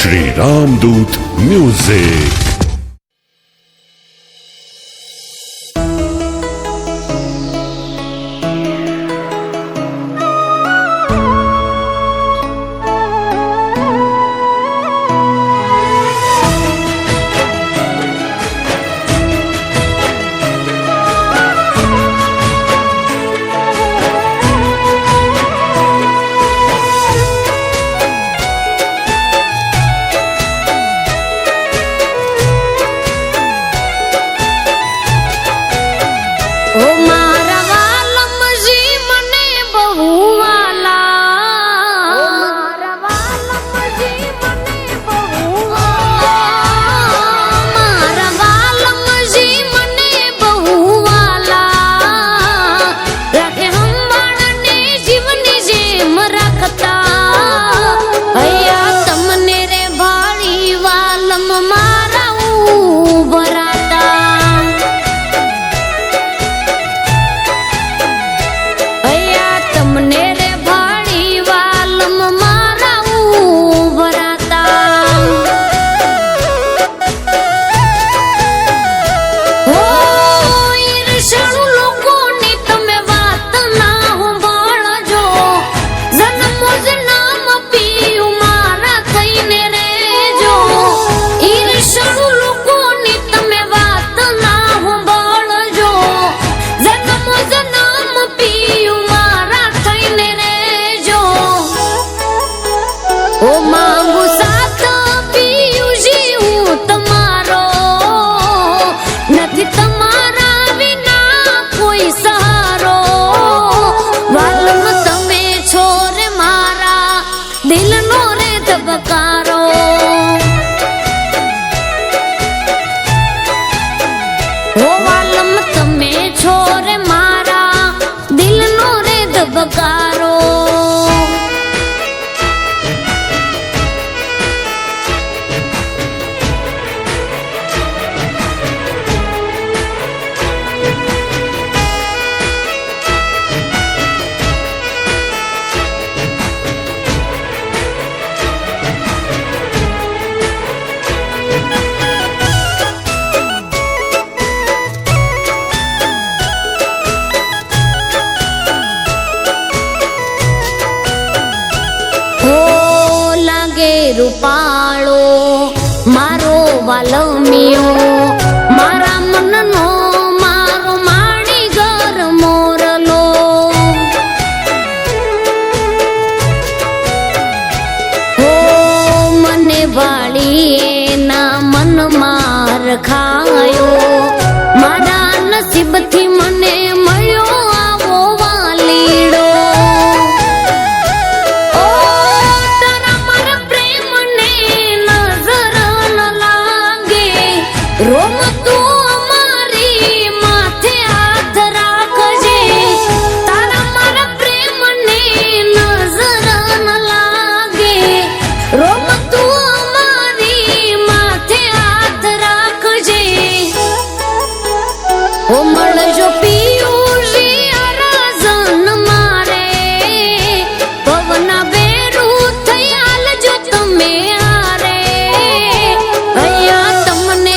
Shri Ramdoot music. રૂપાળો મારો વાલમિયો, મારા મનનો મારો માણીગર મોરલો. હો મને વાળી એના મન માર ખાયો, મારા નસીબથી મને મળ્યો આવો વાલીડો. રોમ તું અમારી માથે હાથ રાખજે, તારા મારા પ્રેમને નજર ન લાગે. રોમ તું અમારી માથે હાથ રાખજે. ઓ મળજો પિયુષી અરજન મારે, પવના બેરું થઈ હાલજો તમે હારે. અહીંયા તમને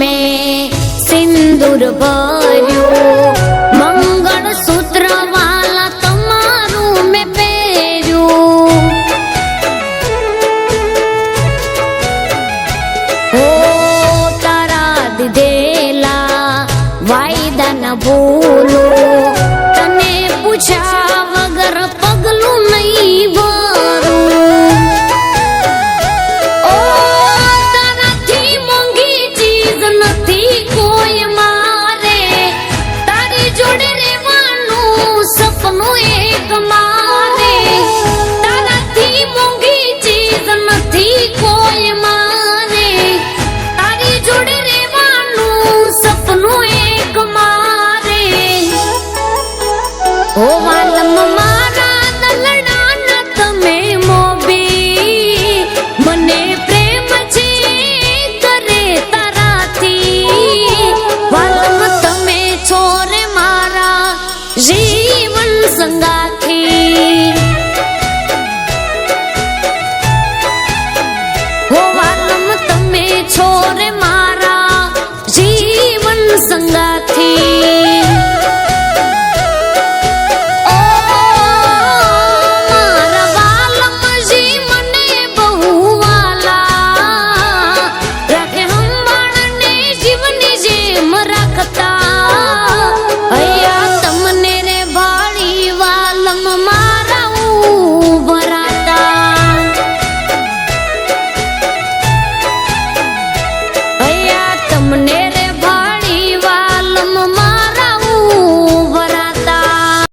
में सिंदूर भर्यो, मंगल सूत्र वाला तमारू में पेर्यो. हो तारा દીધેલા વાયદા ન ભૂલો, તને પૂછ્યા વગર પગલું નહીં ઓ વાલમ મારા દલડાના તમે મોબી મને પ્રેમ છે કરે તારાથી વાલમ તમે છો રે મારા જી